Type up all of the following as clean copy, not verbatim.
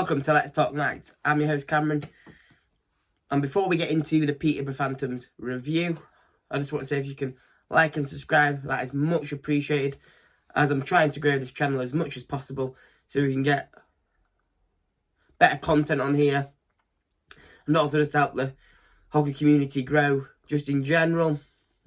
Welcome to Let's Talk Knights. I'm your host Cameron, and before we get into the Peterborough Phantoms review, I just want to say if you can like and subscribe, that is much appreciated, as I'm trying to grow this channel as much as possible so we can get better content on here, and also just help the hockey community grow just in general.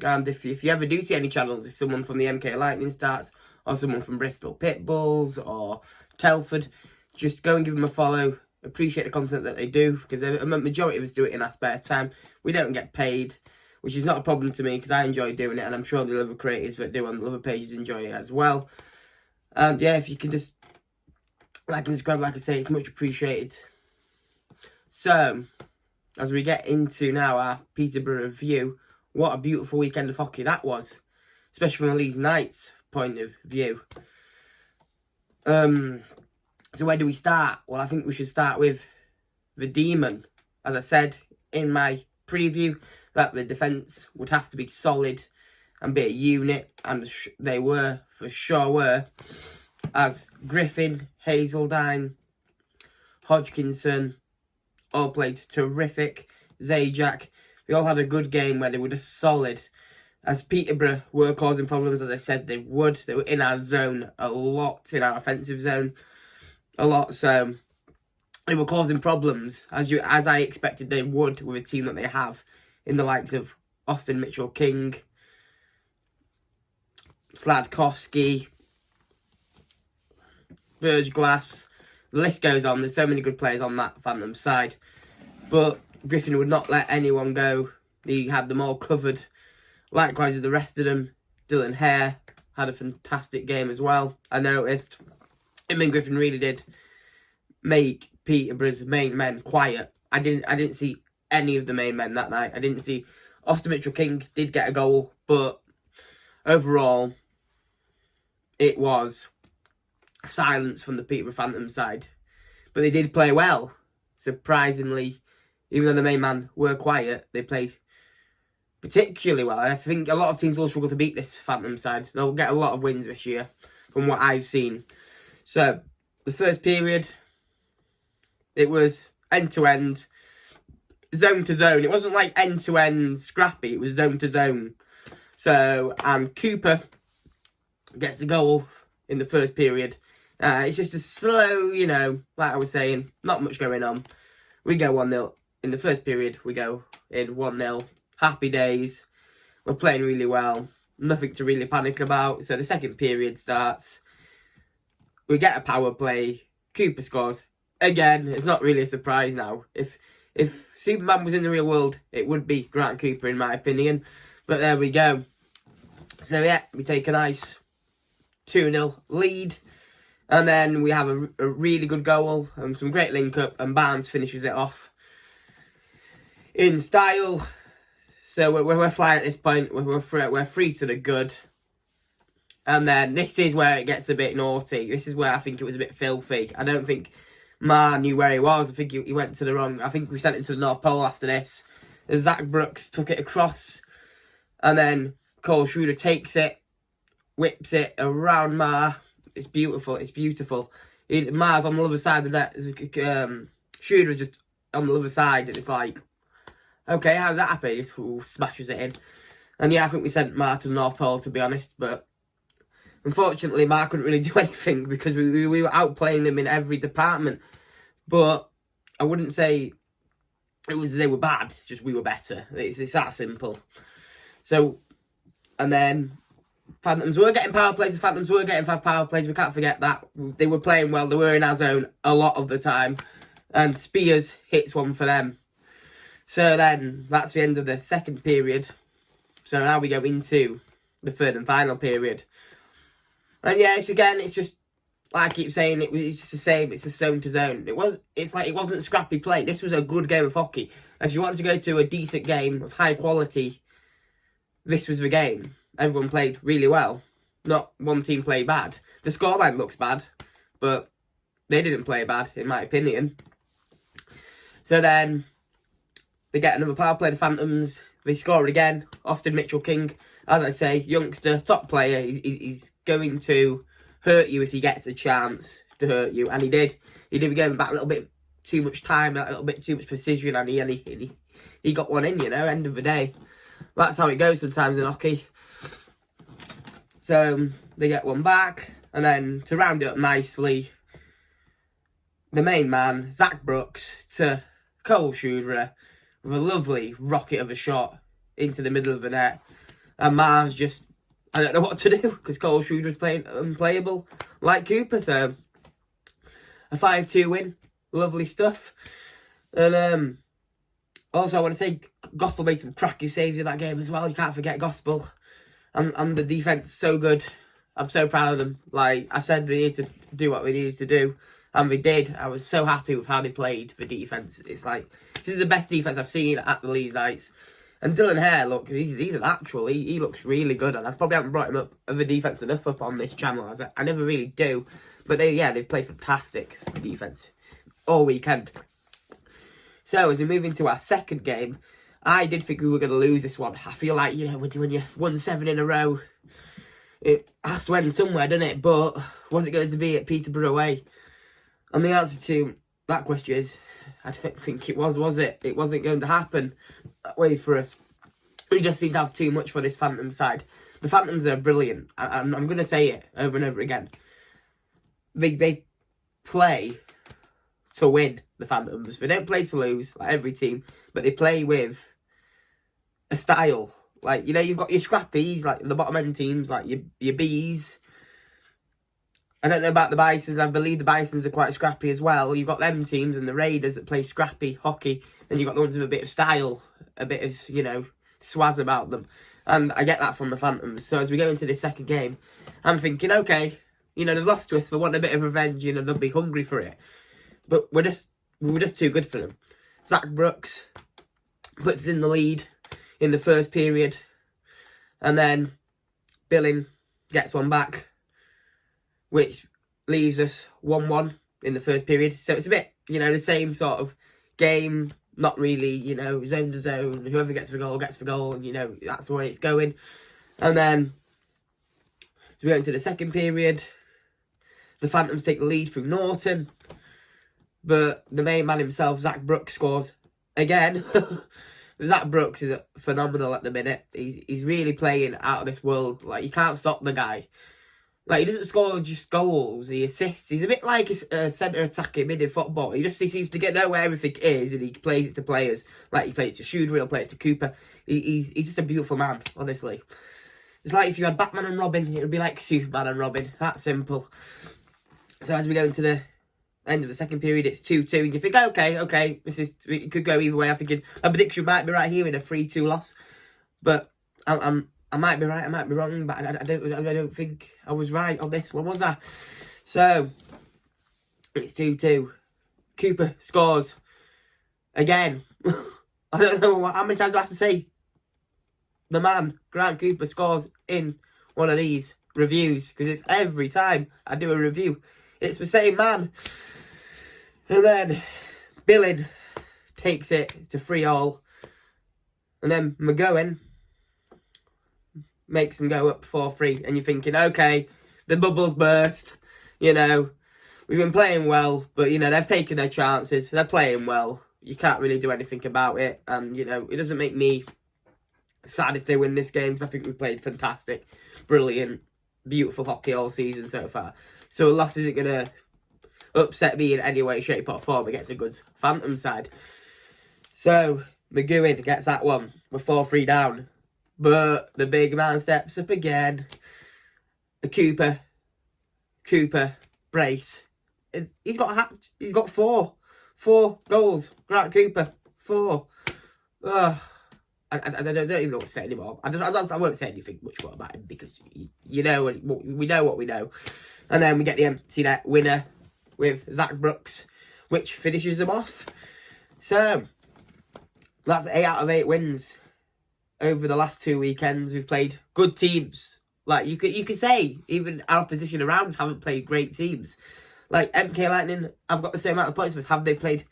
And if you ever do see any channels, if someone from the MK Lightning starts, or someone from Bristol Pitbulls or Telford, just go and give them a follow. Appreciate the content that they do, because a majority of us do it in our spare time. We don't get paid, which is not a problem to me because I enjoy doing it, and I'm sure the other creators that do on the other pages enjoy it as well. And yeah, if you can just like and subscribe, like I say, it's much appreciated. So, as we get into now our Peterborough review, what a beautiful weekend of hockey that was, especially from the Leeds Knights point of view. So where do we start? Well, I think we should start with the Demon. As I said in my preview, that the defence would have to be solid and be a unit, and they were, for sure were, as Griffin, Hazeldine, Hodgkinson all played terrific. Zajac, they all had a good game where they were just solid. As Peterborough were causing problems, as I said they would. They were in our zone a lot, in our offensive zone a lot, so they were causing problems, as I expected they would with a team that they have in the likes of Austin Mitchell-King, Sladkowski, Verge Glass. The list goes on. There's so many good players on that Phantom side, but Griffin would not let anyone go. He had them all covered. Likewise with the rest of them. Dylan Hare had a fantastic game as well, I noticed. Him and Griffin really did make Peterborough's main men quiet. I didn't see any of the main men that night. I didn't see Austin Mitchell-King did get a goal, but overall it was silence from the Peterborough Phantom side. But they did play well. Surprisingly, even though the main man were quiet, they played particularly well. I think a lot of teams will struggle to beat this Phantom side. They'll get a lot of wins this year, from what I've seen. So, the first period, it was end-to-end, zone-to-zone. It wasn't like end-to-end scrappy, it was zone-to-zone. So, and Cooper gets the goal in the first period. It's just a slow, like I was saying, not much going on. We go 1-0. In the first period, we go in 1-0. Happy days. We're playing really well. Nothing to really panic about. So, the second period starts. We get a power play. Cooper scores. Again, it's not really a surprise now. If Superman was in the real world, it would be Grant Cooper, in my opinion. But there we go. So, yeah, we take a nice 2-0 lead. And then we have a really good goal and some great link-up. And Barnes finishes it off in style. So, we're flying at this point. We're free to the good. And then this is where it gets a bit naughty. This is where I think it was a bit filthy. I don't think Ma knew where he was. I think he went to the wrong... I think we sent him to the North Pole after this. And Zach Brooks took it across. And then Cole Schroeder takes it. Whips it around Ma. It's beautiful. It's beautiful. Ma's on the other side of that. Schroeder's just on the other side. And it's like... Okay, how did that happen? He just smashes it in. And yeah, I think we sent Ma to the North Pole, to be honest. But... unfortunately, Mark couldn't really do anything because we were outplaying them in every department. But I wouldn't say it was they were bad. It's just we were better. It's that simple. So, and then Phantoms were getting power plays. The Phantoms were getting 5 power plays. We can't forget that. They were playing well. They were in our zone a lot of the time. And Spears hits one for them. So then, that's the end of the second period. So now we go into the third and final period. And yeah, it's just, like I keep saying, it's just the same. It's the zone to zone. It's like it wasn't scrappy play. This was a good game of hockey. If you want to go to a decent game of high quality, this was the game. Everyone played really well. Not one team played bad. The scoreline looks bad, but they didn't play bad, in my opinion. So then, they get another power play, the Phantoms. They score it again. Austin Mitchell-King, as I say, youngster, top player. He's going to hurt you if he gets a chance to hurt you, and he did. He did give him back a little bit too much time, a little bit too much precision, and he got one in, you know, end of the day. That's how it goes sometimes in hockey. So they get one back, and then to round it up nicely, the main man, Zach Brooks, to Cole Schuderer with a lovely rocket of a shot into the middle of the net. And Mars just, I don't know what to do, because Cole Schuderer's playing unplayable like Cooper. So a 5-2 win, lovely stuff. And also I want to say Gospel made some cracking saves in that game as well. You can't forget Gospel. And the defence is so good. I'm so proud of them. Like I said, we need to do what we needed to do. And we did. I was so happy with how they played for defence. It's like, this is the best defence I've seen at the Leeds Knights. And Dylan Hare, look, he's an actual. He looks really good. And I probably haven't brought him up of the defence enough up on this channel. I never really do. But they've played fantastic defence all weekend. So as we move into our second game, I did think we were going to lose this one. I feel like, you know, when you've won 7 in a row, it has to end somewhere, doesn't it? But was it going to be at Peterborough away? And the answer to that question is, I don't think it was it? It wasn't going to happen that way for us. We just seem to have too much for this Phantom side. The Phantoms are brilliant. I'm going to say it over and over again. They play to win, the Phantoms. They don't play to lose, like every team, but they play with a style. Like, you know, you've got your scrappies, like the bottom end teams, like your bees. I don't know about the Bisons. I believe the Bisons are quite scrappy as well. You've got them teams and the Raiders that play scrappy hockey. Then you've got the ones with a bit of style, a bit of, you know, swaz about them. And I get that from the Phantoms. So as we go into this second game, I'm thinking, okay, you know, they've lost to us. They want a bit of revenge, you know, they'll be hungry for it. But we were just too good for them. Zach Brooks puts us in the lead in the first period. And then Billing gets one back, which leaves us 1-1 in the first period. So it's a bit, you know, the same sort of game. Not really, you know, zone to zone. Whoever gets the goal gets the goal. And, you know, that's the way it's going. And then, as we go into the second period, the Phantoms take the lead through Norton. But the main man himself, Zach Brooks, scores again. Zach Brooks is phenomenal at the minute. He's really playing out of this world. Like, you can't stop the guy. Like, he doesn't score just goals, he assists. He's a bit like a centre attacking mid in football. He seems to know where everything is, and he plays it to players. Like, he plays it to Schuderer, he'll play it to Cooper. He's just a beautiful man, honestly. It's like if you had Batman and Robin, it would be like Superman and Robin. That simple. So as we go into the end of the second period, it's 2-2, and you think, okay, it could go either way. I'm thinking a prediction might be right here in a 3-2 loss, but I might be right, I might be wrong, but I don't think I was right on this one, was I? So it's 2-2. Cooper scores again. I don't know how many times I have to say the man Grant Cooper scores in one of these reviews, because it's every time I do a review, it's the same man. And then Billing takes it to 3-3, and then McGowan makes them go up 4-3, and you're thinking, okay, the bubble's burst, you know, we've been playing well, but, you know, they've taken their chances, they're playing well, you can't really do anything about it, and, you know, it doesn't make me sad if they win this game, because I think we've played fantastic, brilliant, beautiful hockey all season so far. So a loss isn't going to upset me in any way, shape or form against a good Phantom side. So McGowan gets that one, we're 4-3 down. But the big man steps up again. The Cooper brace. He's got four goals. Grant Cooper, 4. Ugh. I don't even know what to say anymore. I won't say anything much more about him, because you know, we know what we know. And then we get the empty net winner with Zach Brooks, which finishes them off. So that's 8 out of 8 wins. Over the last 2 weekends, we've played good teams. Like, you could say, even our opposition around us haven't played great teams. Like, MK Lightning, I've got the same amount of points, but have they played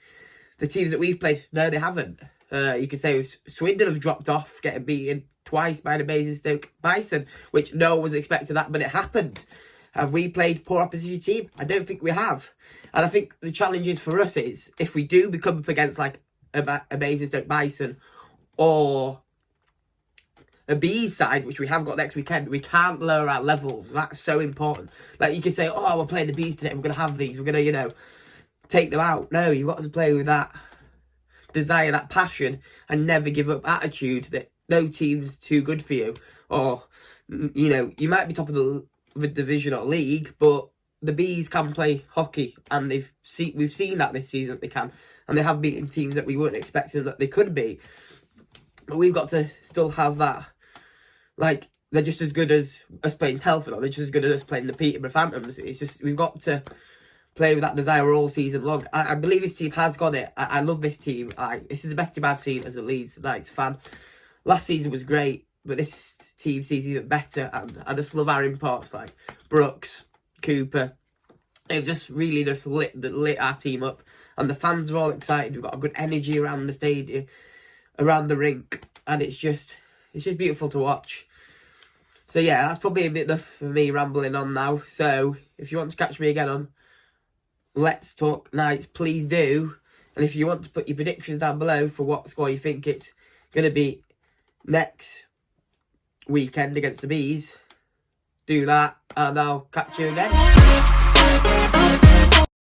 the teams that we've played? No, they haven't. You could say Swindon have dropped off, getting beaten twice by the Basingstoke Bison, which no one was expecting that, but it happened. Have we played poor opposition team? I don't think we have. And I think the challenge is for us is, if we do become up against like a Basingstoke Bison or a Bees side, which we have got next weekend, we can't lower our levels. That's so important. Like, you can say, oh, we're playing the Bees today, we're going to have these, we're going to, take them out. No, you've got to play with that desire, that passion, and never give up attitude that no team's too good for you. Or, you might be top of the division or league, but the Bees can play hockey, and we've seen that this season that they can. And they have beaten teams that we weren't expecting that they could be. But we've got to still have that. Like, they're just as good as us playing Telford, or they're just as good as us playing the Peterborough Phantoms. It's just, we've got to play with that desire all season long. I believe this team has got it. I love this team. This is the best team I've seen as a Leeds United fan. Last season was great, but this team seems even better. And I just love our imports like Brooks, Cooper. They've just really lit our team up. And the fans are all excited. We've got a good energy around the stadium, around the rink. And it's just beautiful to watch. So yeah, that's probably a bit enough for me rambling on now. So if you want to catch me again on Let's Talk Nights, please do. And if you want to put your predictions down below for what score you think it's going to be next weekend against the Bees, do that, and I'll catch you again.